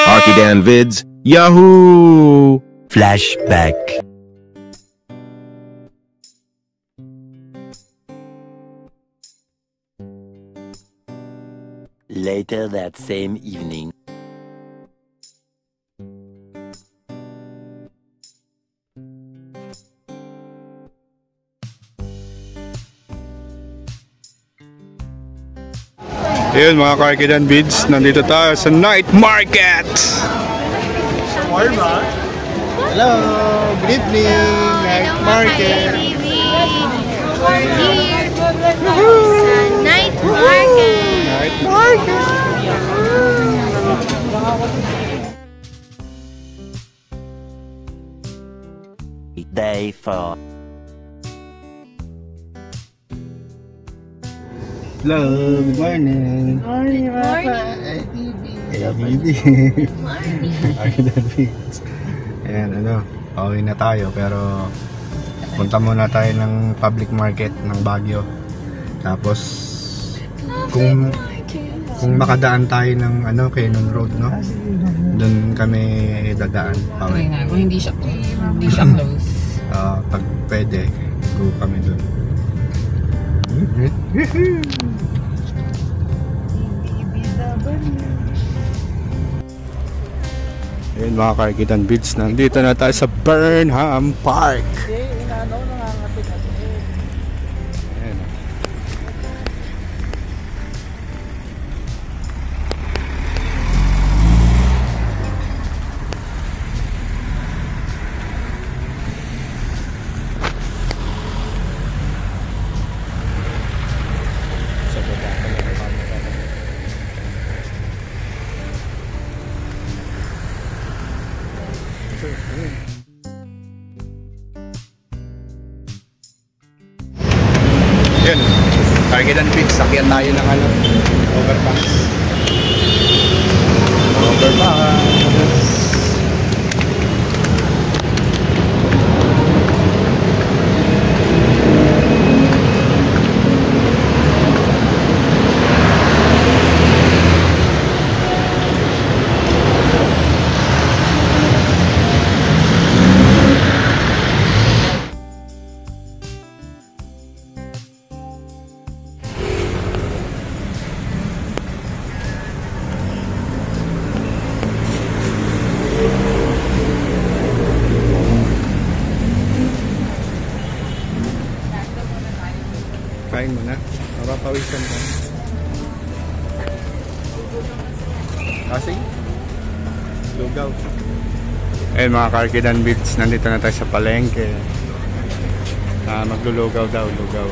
Archidan Vids, Yahoo! Flashback. Later that same evening. Ayun mga Archidan Vids, nandito tayo sa night market! Hello, good evening, night market. We're here sa night market. Night market. Day 4. Hello, good morning. Morning. Archidan Vids. Ayan, pauwi na tayo pero punta muna tayo ng public market ng Baguio. Tapos kung makadaan tayo ng Cannon Road, no? Doon kami dadaan. Okay nga, kung hindi siya close. Pag pwede, go kami doon. Ayun mga Archidan Vids, nandito na tayo sa Burnham Park. Ayan. Yun, Archidan Vids, sakyan tayo ng overpass. Kain mo na, mapapawisan ka. Kasi lugaw. Ayun mga Archidan Vids, nandito na tayo sa palengke. Maglulugaw daw, lugaw.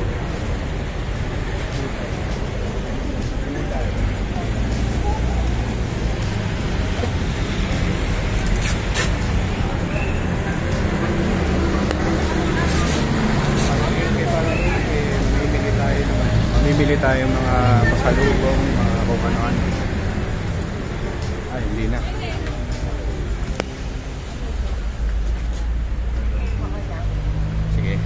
Mamimili tayo mga pasalubong, mga kung ano-ano. Ay, hindi na. Sige.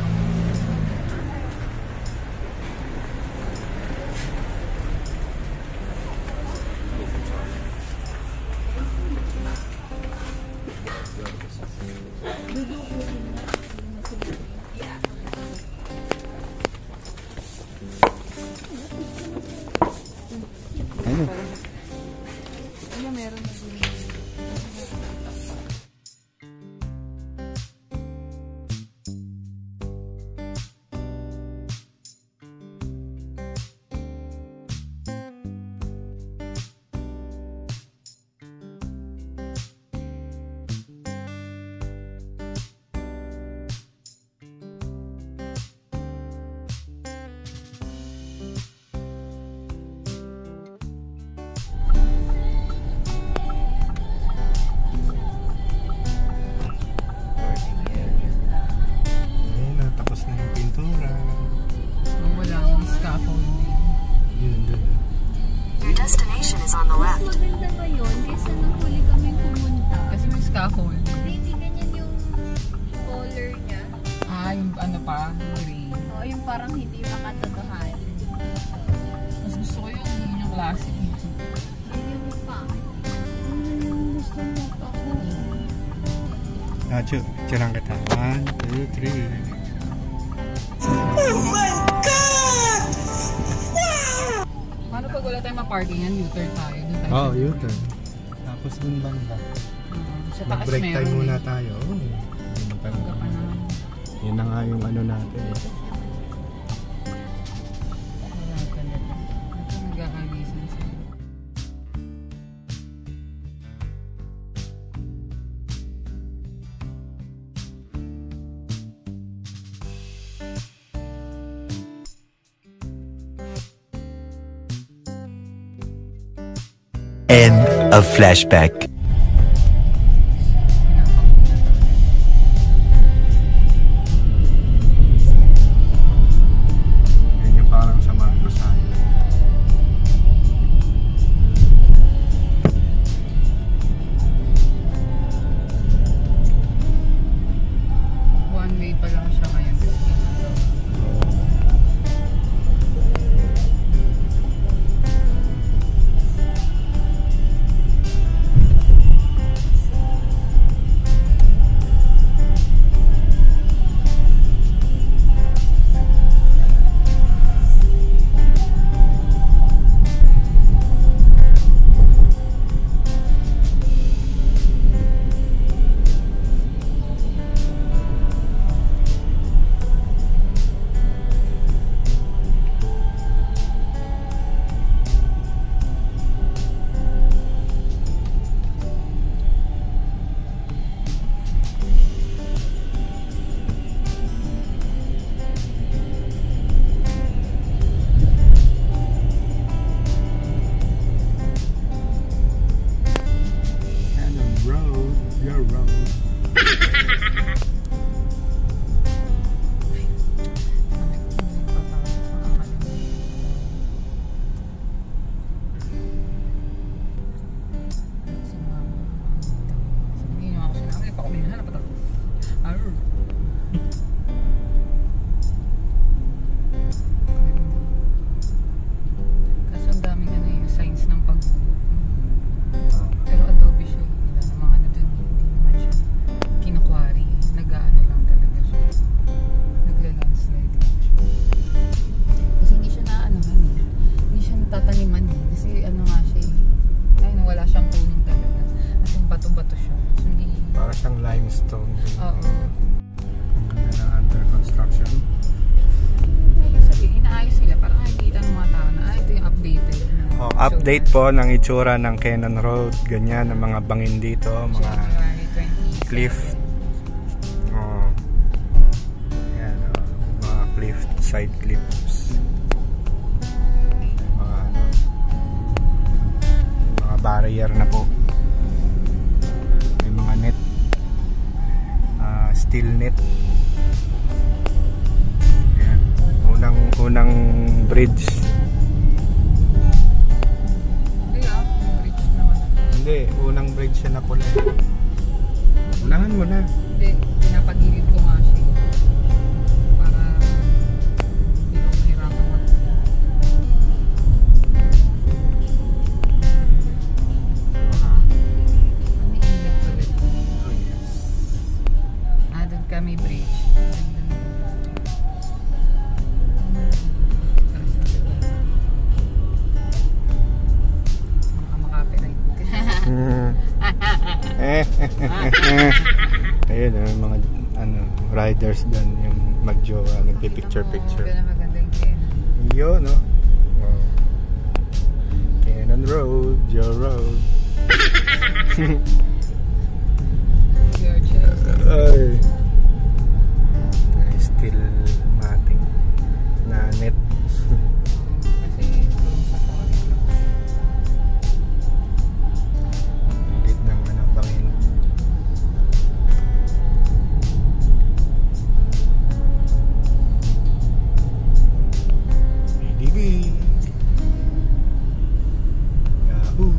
Ano? parang hindi makatotohanan. Mas gusto ko yung classic. Yung Chu, picturean kita. 1, 2, 3. Paano pag wala tayong ma-parkingan, U-turn tayo? Doon tayo Oh, sa- U-turn. Tapos dun banda. Sa taas Mag-break time meron muna eh. tayo. Oh, Hanggang ka na. yun na nga yung ano natin eh. Wala talaga. Ito nag-aalisan sa'yo. End of flashback. Yan yung parang sa Marcos Highway. One way pa lang siya ngayon. Your road. Kaso ang daming ano yung signs ng pag-uwi. Pero adobe siya. Wala na mga ano dun. Hindi naman siya kinukwari. Nag-ano lang talaga siya. Nagla-landslide lang siya. Kasi hindi siya na-anohan eh. Hindi siya natataniman eh. Kasi ano nga siya eh. Ayun, wala siyang punong talaga. At yung bato-bato siya. So hindi... Para siyang limestone. Oo. Ang ganda na under construction. Ibig sabihin, inaayos sila para nakikita ng mga tao na ito yung updated. Oh, update po ng itsura ng Cannon Road. Ganyan, ang mga bangin dito. Mga January 27. cliff. Oh. Ayan, oh, mga cliff, side cliffs. Mga ano, mga barrier na po. May mga net. Steel net. Ayan. Unang bridge. Hindi bridge naman. Hindi, unang bridge siya na pula. Unahan mo na. Hindi, pinapagilid ko nga siya. Para hindi ako mahirapan mag... Ano yung ilap ulit? Oh, yes. Doon kami bridge. Makaka-copyright. Ayun, mga ano, riders doon yung magjowa, nagpi-picture-picture. Maganda yung Cannon. Yun, no? Wow. Cannon Road, your road. Your choice. Ay. Still mating na net. Kasi sa college lang. Ulit ng ano, bangin. ADB. Yahoo.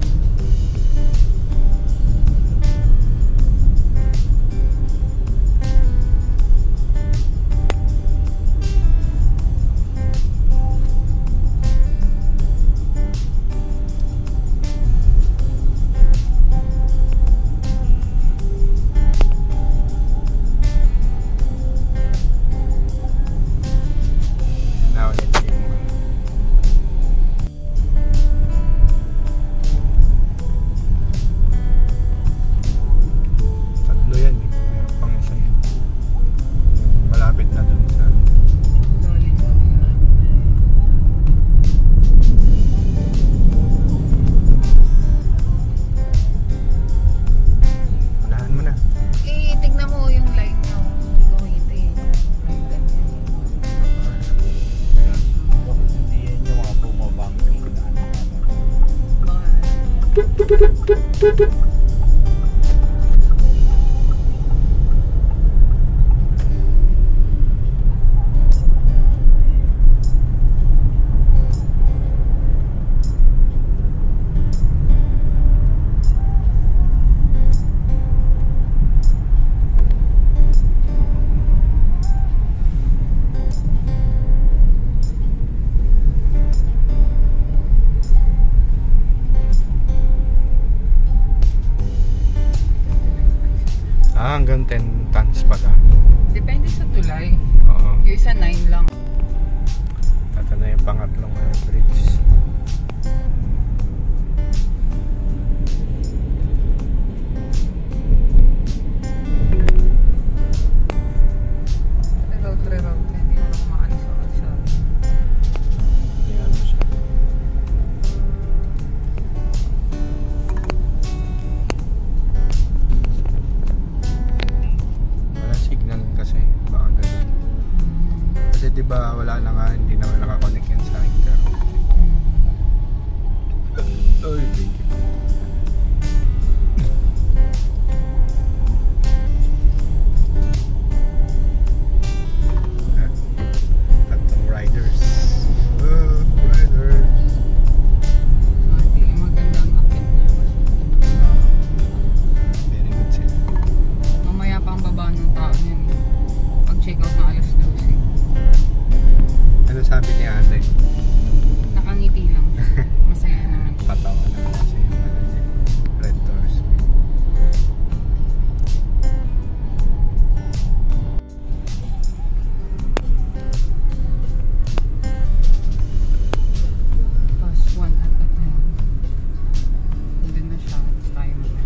Hanggang 10 tons pala. Depende sa tulay. Oo. Yung isa 9 lang. At na yung pangatlong bridge. Reroute. Hindi mo lang maano sa kalsada. Ayan mo siya. Wala signal kasi. Baka ganun. Kasi diba wala na nga, hindi naman nakakonect yan sa internet. Ay, thank you. Tatlong riders. Riders. Hindi maganda ang akit niya. Very good sila. Mamaya pa ang baba ng tao niyan. Pag-check out na alas 12. Ano sabi ni ate? Nakangiti lang. Masaya naman. Patawa naman kasi yung ano niya. Red doors. Pas 1 at a time. Nandun na siya. It's tayo muna.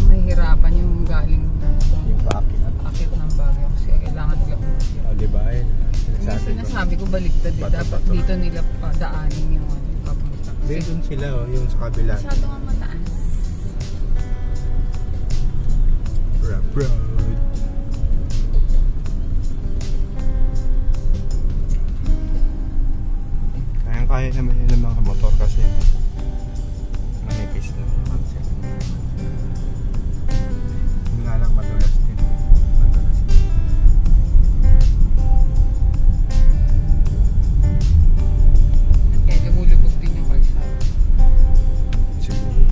Mahihirapan yung galing na Yung bakit. akit ng Baguio kasi kailangan lang. O diba yun? Yung sinasabi ko baliktad eh. Bato, Dapat bato. dito nila daanin yung ano, yung papunta. Hindi, Kasi dun sila yung sa kabila. Masyado nga mataas. Rough road. Kaya naman yun ng mga motor kasi manipis na naman sila. Yun nga lang madulas din. Madulas din. at kaya lumulubog din yung kalsada. Siguro.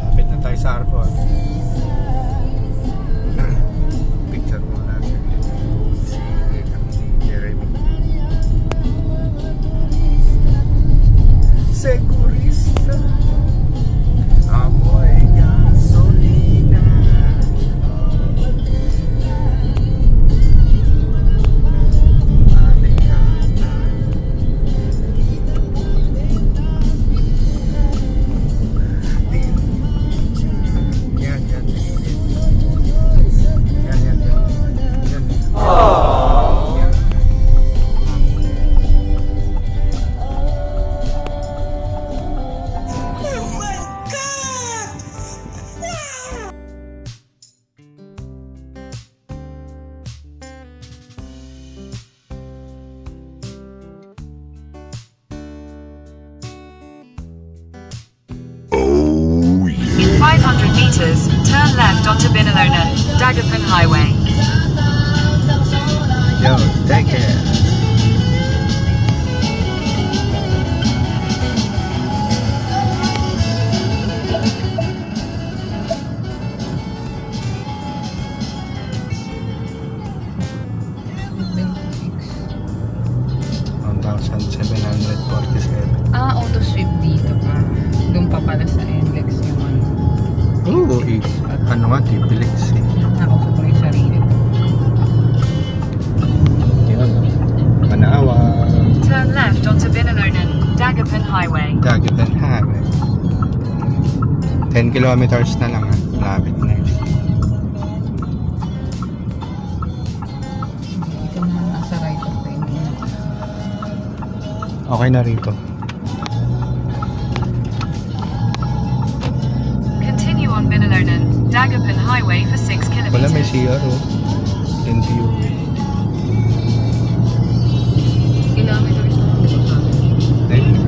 Lapit na tayo sa arko. Picture mo natin. Si Jeremy. Segurista. Amoy gasolina. Yan. Yan. In 500 meters, turn left onto Binalona, Dagupan Highway. Yo, take care. Oo, ano nga, Tipilex eh. Nakausap ko na yung sarili ko. Yun. Manawa. Turn left onto Binilurnan, Dagupan Highway. Dagupan Highway. 10 kilometers na lang, malapit na yun. Ito na nasa right of way. Okay na rito. Continue on Binilurnan, Dagupan Highway for 6 kilometers. Wala, may CR oh. NTU. Kilometers na lang sa akin. Ayun.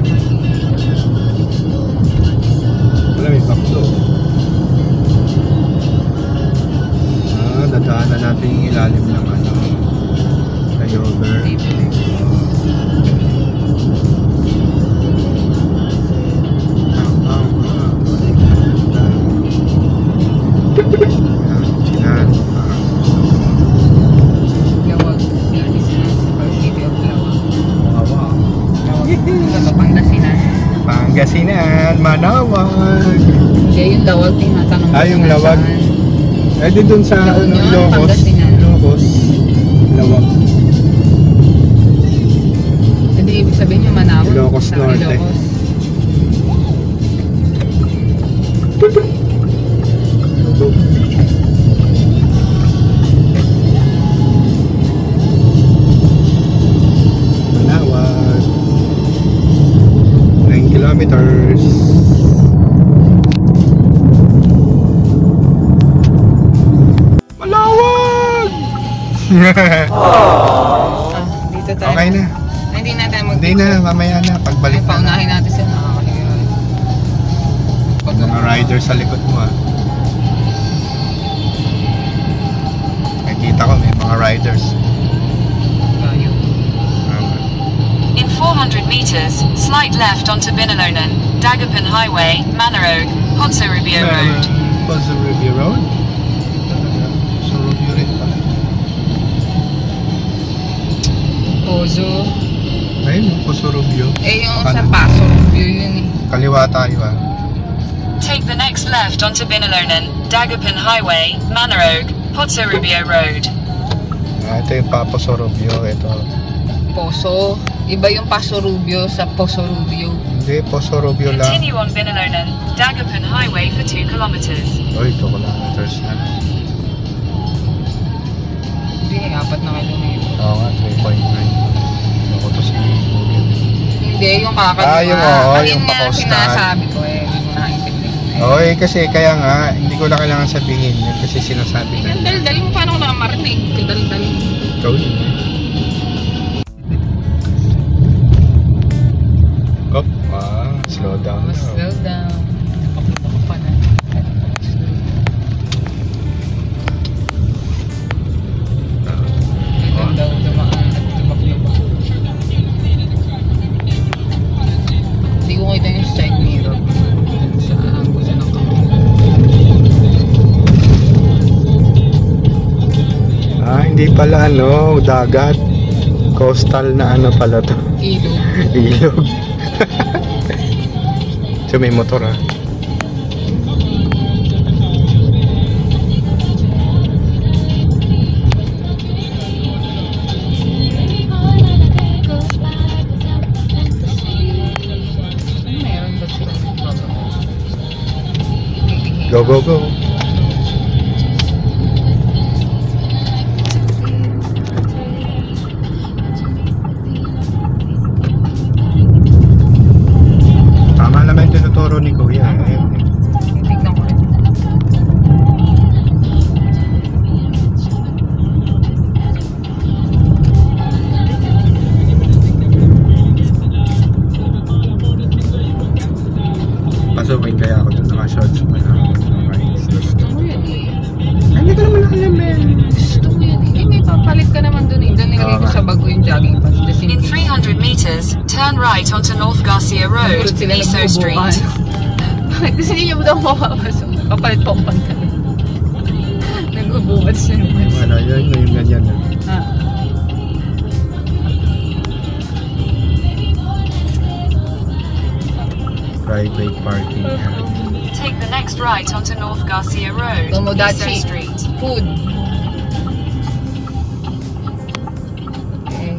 Wala, may baklo. Dadaanan natin yung ilalim ng ano, flyover. Lawag. City of Lawag. Pangasinan. Pangasinan, Manawag. Kaya yung Lawag, tinatanong ko Yung kung Lawag. nasaan. Eh di dun sa Doon yun, Ilocos. Pangasinan. Ilocos. Lawag. Hindi ibig sabihin yung Manawag. Ilocos sa Norte. Ilocos. Manawag. 9 kilometers. Malawag! Dito tayo. Okay na. Hindi na tayo Hindi na, mamaya na. Pagbalik Ay, na. paunahin natin sila. Nakakahiya. Pag mga rider sa likod mo Nakikita ko may mga riders. Tayo. In 400 meters, slight left onto Binilurnan, Dagupan Highway, Manarog, Ponce-Rubio Road. Ponce-Rubio Road? So, Rubio rin pala. Pozo. Ayun, Ponce-Rubio. Eh, yung sa Paso Rubio yun eh. Kaliwa tayo Take the next left onto Binilurnan, Dagupan Highway, Manarog, Ponce-Rubio Road. Ito yung Paso Rubio. Ito. Poso. Iba yung Paso Rubio sa Poso Rubio. Hindi, Poso Rubio lang. Continue on Binilurnan, Dagupan Highway for 2 kilometers. Oy, 2 kilometers na. Hindi, 4 na kilometro. Oo nga, 3.9. Ako to si Google. Hindi, yung kakaliwa. Yung oo, Ayun yung nga pa-coastal. sinasabi ko eh. Hindi mo nakaintindihan. Okay, kasi kaya nga, hindi ko lang kailangan sabihin yun kasi sinasabi na. Ang dal-dal mo, paano ko nakamarinig? Ang dal-dal. Ikaw yun Op, slow down na. Slow down. Pakita ko pa na. Ito daw dumaan at tumaklubak. Hindi ko kita yung side mirror. Sa gusto ng kamay. Hindi pala dagat. Coastal na pala to. Ilog. Ilog. So may motor Meron ba sila? Go, go, go. Tama naman yung tinuturo ni Kuya. Ayun. Tignan ko rin. Pasukin kaya ako dun naka-shorts pa na. Gusto mo yun eh. Hindi ko naman alam Gusto mo yun eh. May papalit ka naman dun eh. Doon nilagay ko sa bago yung jogging pants. In 300 meters, turn right onto North Garcia Road, Iso Street. Bakit kasi hindi niyo ba daw mapapasok? Papalit po ang pantalon. Nagbubukas siya naman. Yun, yung ganyan. Private parking. Take the next right onto North Garcia Road, Tomodachi. Iso Street. Food. Okay.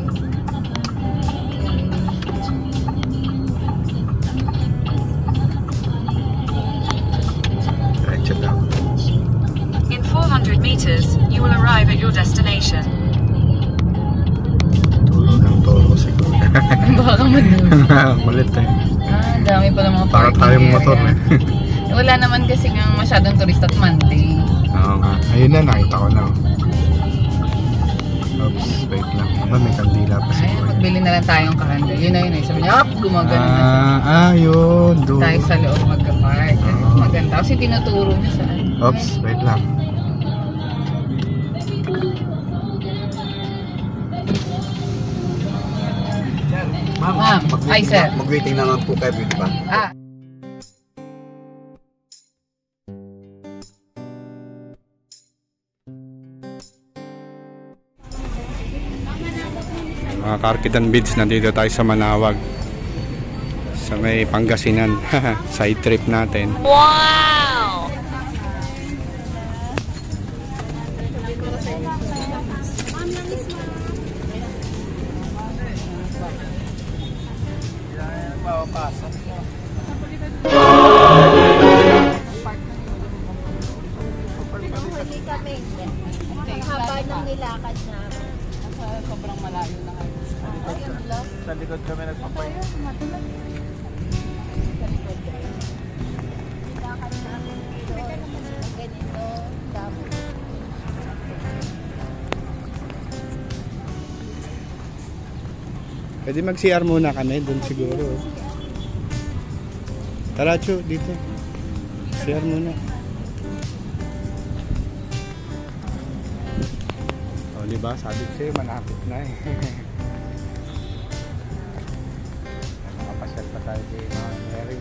Diretso daw. In 400 meters, you will arrive at your destination. Tulo ng toro siguro. Baka man. Kulit eh. Ah, dami pala mga Para parking tayong area. motor eh. Wala naman kasi nga masyadong turista at Monday. Oo nga. Ayun na, nakita ko na. Oops, wait lang. Aba, may kandila pa Ay, siguro. magbili na lang tayong kandel. Yun na yun eh. Sabi niya, gumagano na. Yun. Doon. Tayo sa loob magka-park. Maganda. Kasi tinuturo niya saan. Oops, wait lang. Ma'am, ay sir. Mag-waiting naman po kayo, di ba? Ah. Mga Karkidan Vids, nandito tayo sa Manawag. Sa may Pangasinan. Side trip natin. Wow! Huli kami. Haba ng nilakad na. Sobrang malayo na kayo. Sa likod kami nagpapayin. Nilakad namin dito. Ganito. Tapos. Pwede mag-CR muna kami doon siguro. Tara, Chu, dito. CR muna. O, diba? Sabi ko sa'yo, malapit na eh. Nakapasyal pa tayo kay Mama Mary.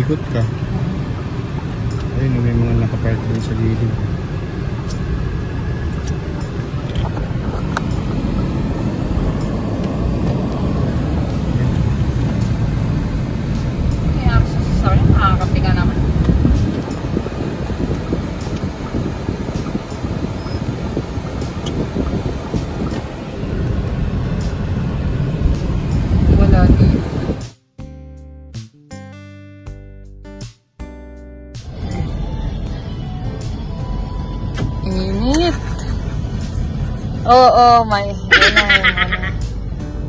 Ikot ka. Ayun, may mga nakapark dun sa gilid. Sorry, nakakapi ka naman. Oo, may.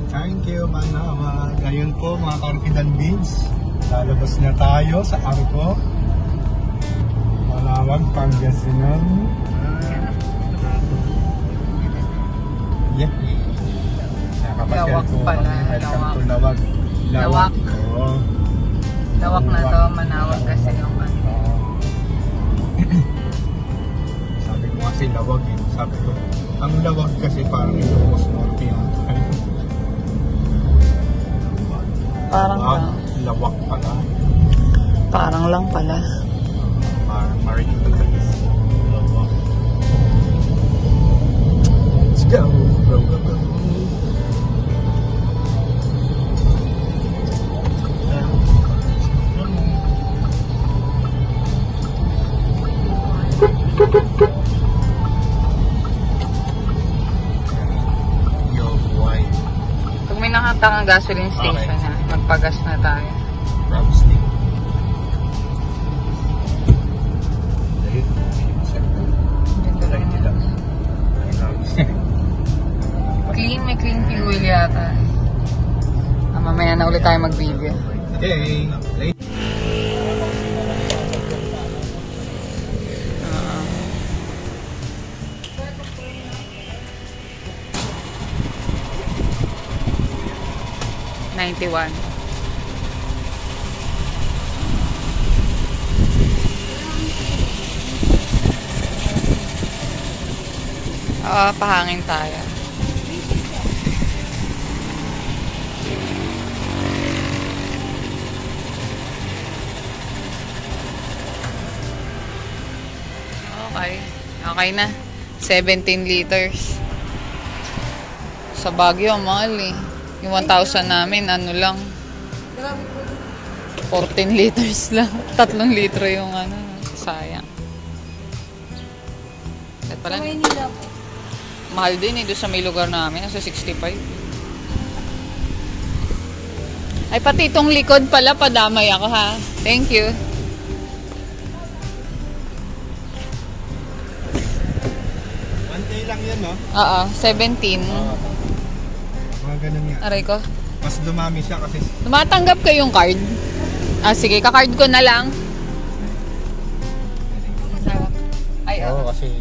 Thank you, Manawag. Ayun po, mga Karkidan Beans. Lalabas na tayo sa Arco. Manawag, Pangasinan. Yeah. Nakapasyal Lawak po pala, kami. Welcome lawak. to Lawag. Lawak. Oo. Lawak na to, Manawag kasi yung ano. Sabi ko kasi lawag eh. Sabi ko, ang lawag kasi parang Ilocos Norte yan. Parang lang. Lawak pala. Parang lang pala. Parang Marinas. Lawak. Let's go. Go, go, go. Pag may nakita kang gasoline station na, magpagas na tayo. Ramsey. Clean, may clean fuel yata. Mamaya na ulit tayo mag-video. Okay. Late. $91. Pahangin tayo. Okay. Okay na. 17 liters. Sa Baguio, mahal eh. Yung 1,000 namin, ano lang. 14 liters lang. 3 litro yung ano. Sayang. At pala, mahal din eh. Doon sa may lugar namin. Nasa 65. Ay, pati itong likod pala. Padamay ako ha. Thank you. Lang yan, no? Oo, 17. Mga ganun nga. Aray ko. Mas dumami siya kasi... Tumatanggap kayong card? Sige, kakard ko na lang. Ay, oo. Kasi...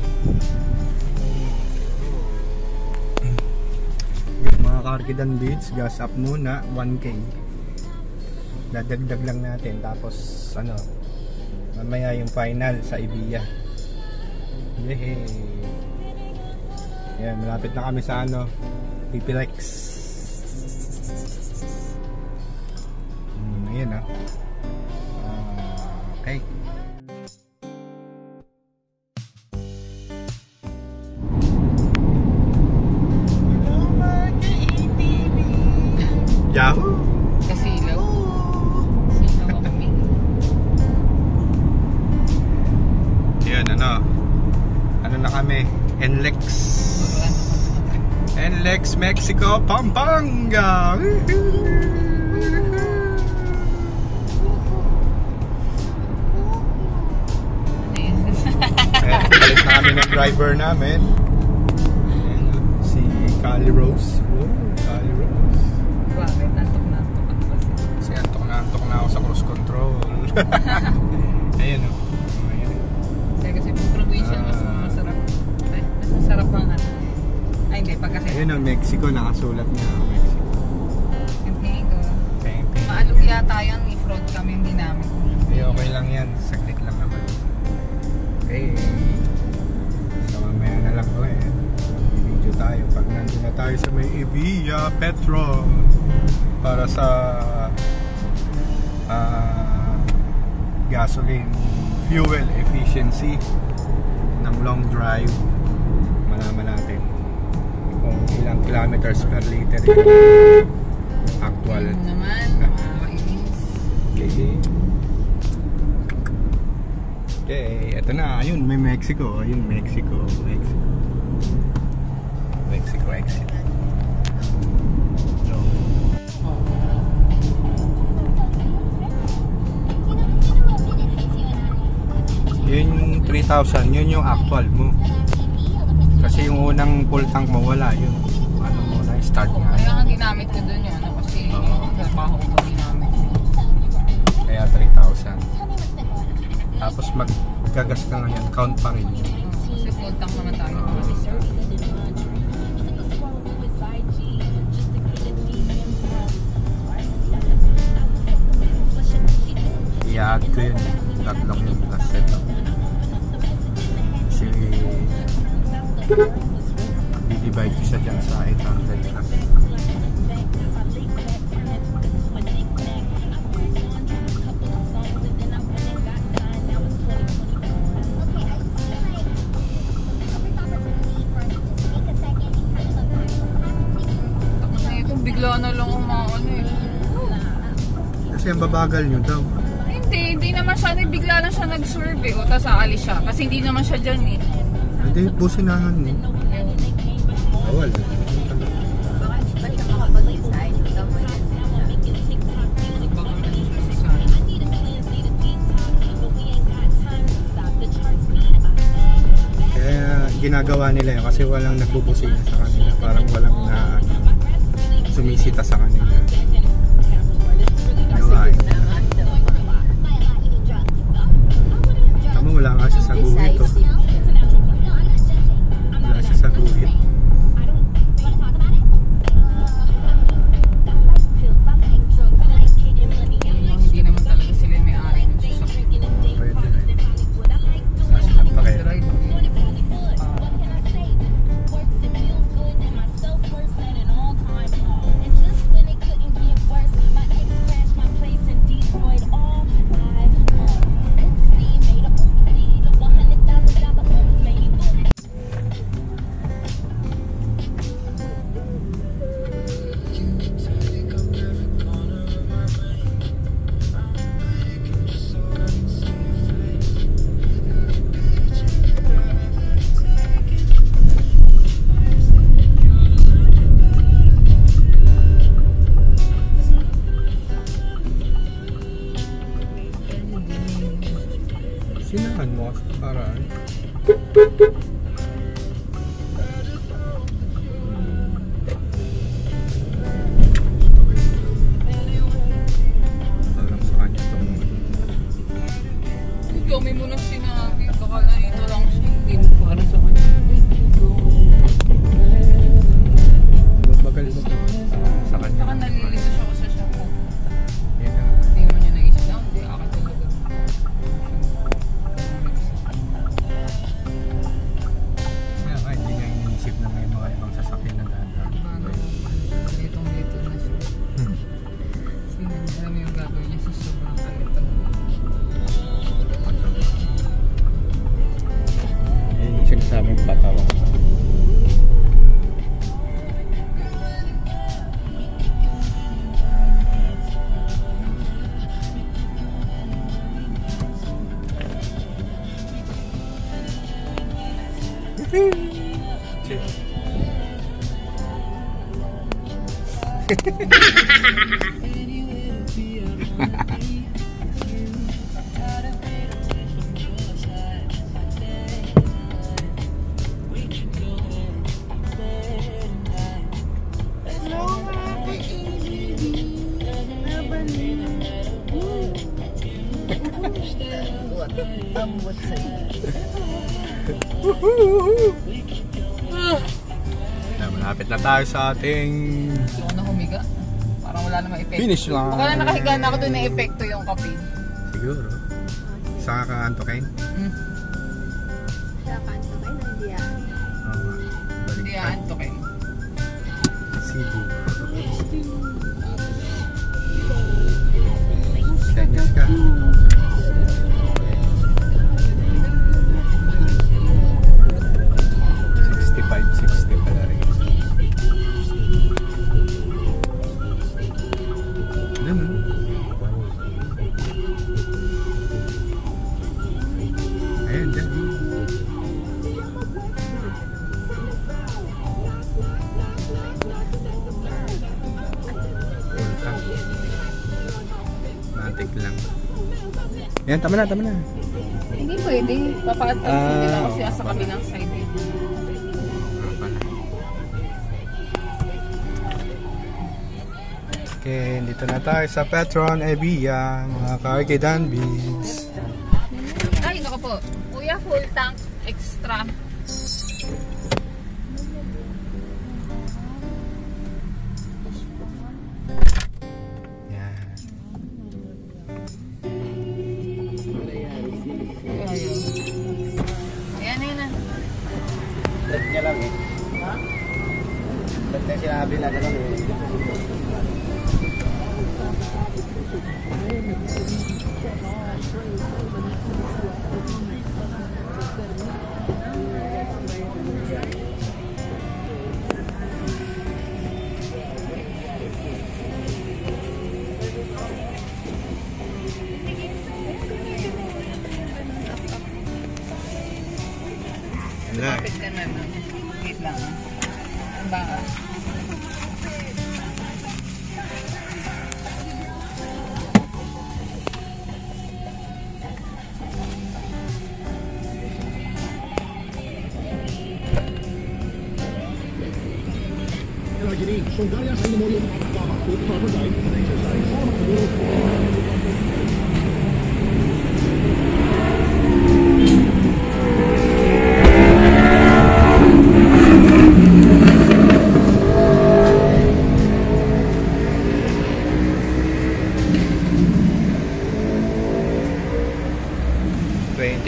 Mga Karkidan Beats, gas up muna, 1K. Dadagdag lang natin, tapos ano, mamaya yung final sa Ibiya. Yehey! Yan, malapit na kami sa ano, Pipilex. Ayan ah. Okay. Yahoo! Kasilaw. Silaw kami. Yan, ano na kami? NLEX Mexico, Pampanga! Balik na kami ng driver namin. Si Cali Rose. Oh, Cali Rose. Bakit? Antok na Kasi antok na ako sa cruise control. Ayan o. Kasi po probinsya mas masarap. Mas masarap ang ano. Ay hindi, pag kasi Ayun o, Mexico, nakasulat niya. Mexico. Maalog yata yun, i-fraud kami, hindi namin. Okay lang yan, saglit lang naman. Okay. So mamaya na lang ulit. Video tayo pag nandun na tayo sa may Ibiya Petrol para sa gasoline fuel efficiency ng long drive. Malaman natin kung ilang kilometers per liter yung actual. Naman, makakainis. Okay, eto na. Ayun, may Mexico. Ayun, Mexico exit. So, yun yung 3,000. Yun yung actual mo. Kasi Kasi yung unang full tank mo wala yun. Ano muna, start nga. Kaya nga ginamit ko dun yun, kasi trabaho ko ginamit. Kaya 3,000. Tapos maggagas ka ngayon, count pa rin yun. Kasi full tank naman tayo. I-add ko yun. Tatlong yung last set up. Kasi i-divide ko siya dyan sa 800 plus. Bigla na lang umaon eh. Kasi ang babagal nyo daw. Hindi naman siya, bigla lang siya nag-serve eh. O tapos aalis siya. Kasi hindi naman siya dyan eh. Hindi, businahan eh. Bawal. Ba't ka makapag-design? Kaya ginagawa nila yun kasi walang nagbubusina sa kanila. Parang walang na sumisita sa kanila. Ginawa yun. Tama, wala nga siya sa guhit oh. Wala siya sa guhit. Hindi naman talaga sila may ari ng sasakyan. Pwede rin. Wala silang pakialam. Sinahan mo kasi paraan. Alam sa kanya itong Kami mo na sinabi. Baka na ito lang siya. Hindi mo para sa kanya. bagal mo sa kanya. Baka nalilito siya kasi siya po. Yan na. Hindi mo niya naisip na. Hindi ako talaga. Kaya kahit hindi niya iniisip na may mga ibang sasakyan na dadaan. Litong-lito na siya. Sino niya alam yung gagawin niya sa sobrang kalito. Yan yung sinasabing patawang. Malapit na tayo sa ating Gusto ko na humiga. Parang wala namang epekto. finish lang. Baka na nakahiga na ako doon na epekto yung kape. Siguro. Saan ka antokin? Sa kanto kayo, hindi yan. Oo nga. Hindi aantokin. Cebu. Ganyan ka. Yan, tama na, tama na. Hindi pwede. Papaatrasin nila kasi sa kabilang side. Okay, dito na tayo sa Petron Evia, mga ka-Arkidan Beats. Ay, nako po. Kuya, full tank extra. Yan. Ayan, ayan na. Set niya lang eh. Ha? Set niya sinabi na lang eh. Kapit ka na, no? Wait lang. Baka.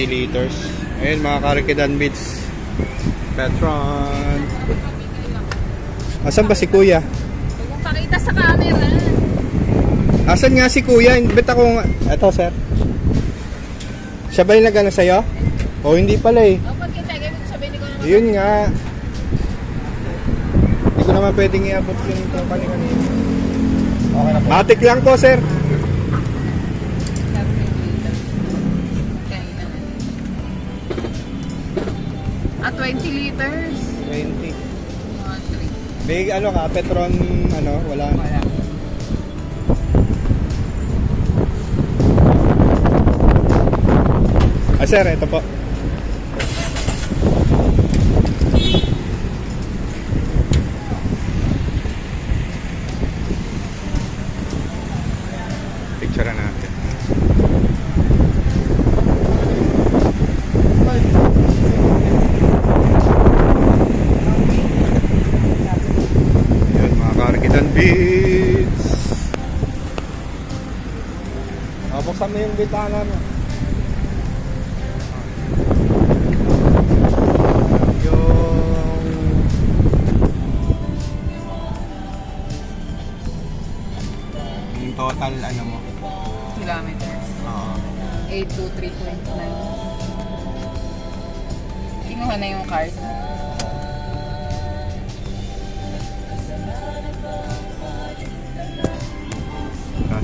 Liters. Ayun mga ka-Arkidan Beats, Petron. Asan ba si Kuya? Huwag mong pakita sa camera. Asan nga si Kuya? Bet ako nga. Eto sir. Siya ba yung nag-ano sa'yo? O hindi pala eh. Dapat kita, kaya mo sabihin ko naman. Yun nga. Hindi ko naman pwedeng iabot yung company kanina. Okay na po. Matik lang po sir. Ah, 20 liters. 20. Mga 3. May ano ka, Petron, ano, wala. Wala. Ah sir, ito po. Picture natin. Yun mga ka-Arkidan Beats. Buksan mo yung bitana mo. Yung total ano mo? Kilometers. Oo. 823.9. Kinuha na yung card.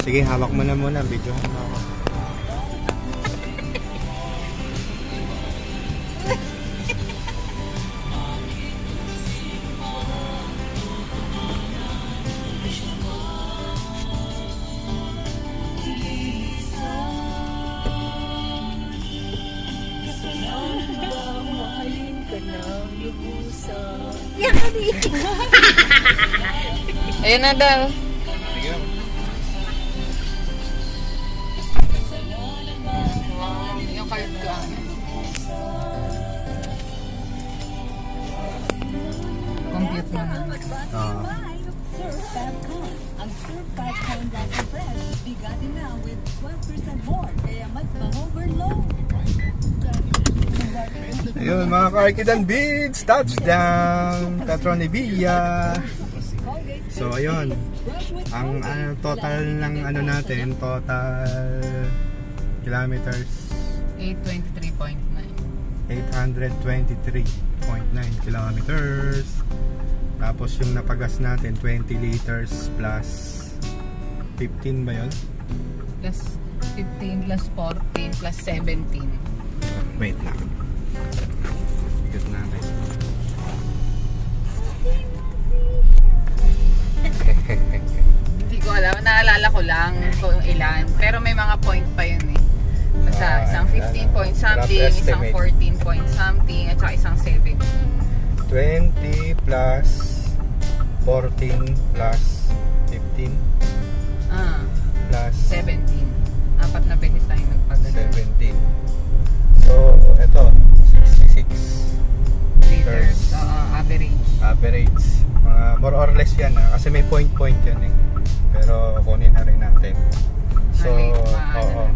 Sige, hawak mo na muna. Video mo na ako. Ayan na daw. Sige. Yung card ko. Compute mo na. Oo. Ang Surf 5 Pound Lasa Fresh, bigati na with 12% more, kaya mas ma-overload. Ayun mga ka-Arkidan Beats, touchdown! Petron Evia. So ayun, ang total ng ano natin, total kilometers 823.9. 823.9 kilometers. Tapos yung napagas natin 20 liters plus 15 ba yun? Plus 15 plus 14 plus 17. Wait lang. Good natin. Hindi ko alam. Naalala ko lang kung ilan. Pero may mga point pa yun eh. Basta isang 15 point something, isang 14 point something, at saka isang 7. 20 plus 14 plus 15 plus 17. Apat na beses tayo nagpagano. 17. So, ito 66 Liters average. Average. More or less yan kasi may point yan eh. Pero kunin na rin natin. So,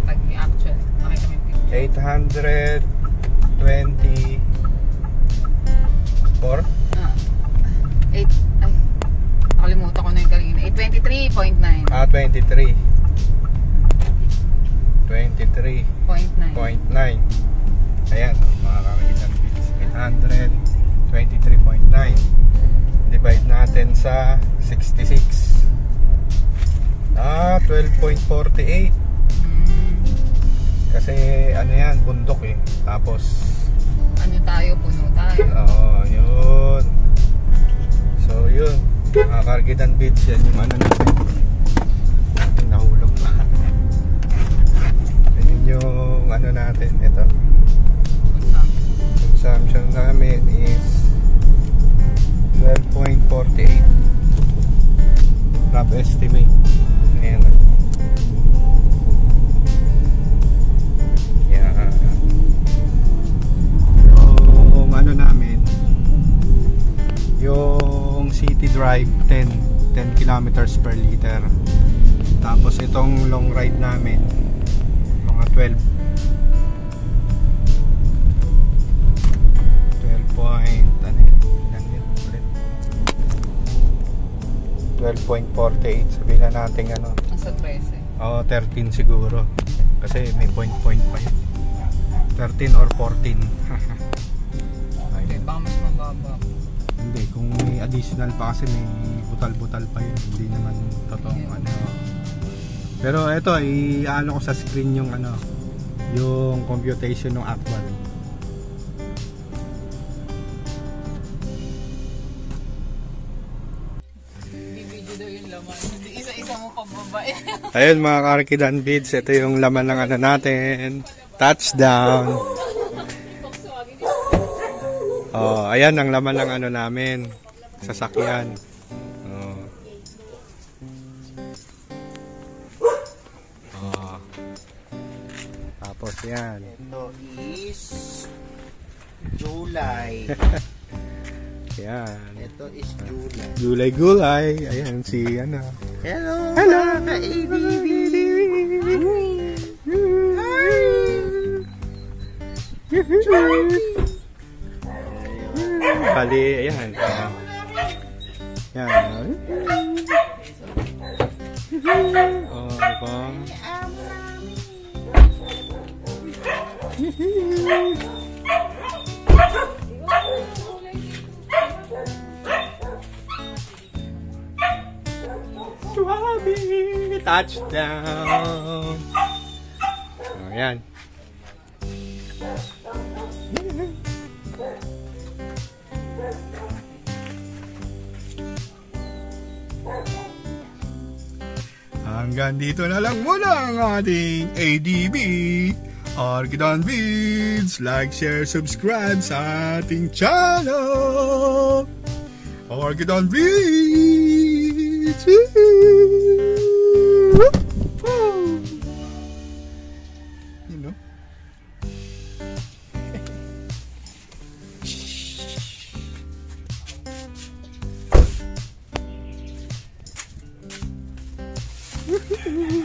pag actual, makita mo yung picture. 824. Nakalimutan ko na yung kanina. 823.9. 23. 23.9. Ayan, mga kakagitan bits. 823.9. Divide natin sa 66. 12.48. Kasi ano yan, bundok eh. Tapos ano tayo, puno tayo. Oo, yun. So yun, mga Cargidan Beach, yan yung ano natin. Nahulog pa. Yun yung ano natin, ito. Consumption namin is 12.48. Rough estimate. Ayan. Yung ano namin, yung city drive 10 kilometers per liter. Tapos itong long ride namin mga 12.48, sabihin na natin ano. Nasa 13. Oo, 13 siguro. Kasi may point pa yun. 13 or 14. Okay, baka mas mababa. Hindi, kung may additional pa kasi may butal-butal pa yun. Hindi naman totoong ano. Pero ito, i-ano ko sa screen yung ano, yung computation ng actual. Ayun mga Cargidan Beach, ito yung laman ng ano natin. Touchdown. Oh, ayan ang laman ng ano namin. Sasakyan. Oh. Oh. Tapos yan. Ito is July. Yan. Ito is July. Gulay-gulay. Ayan si ano. Hello. Hello. Mga ADB. Bali, ayan. Yan. Oh, diba? Swabe! Touchdown! Oh, yan. Hanggang dito na lang muna ang ating ADB Cargidan Beach. Like, share, subscribe sa ating channel Cargidan Beach. You know? Woohoo!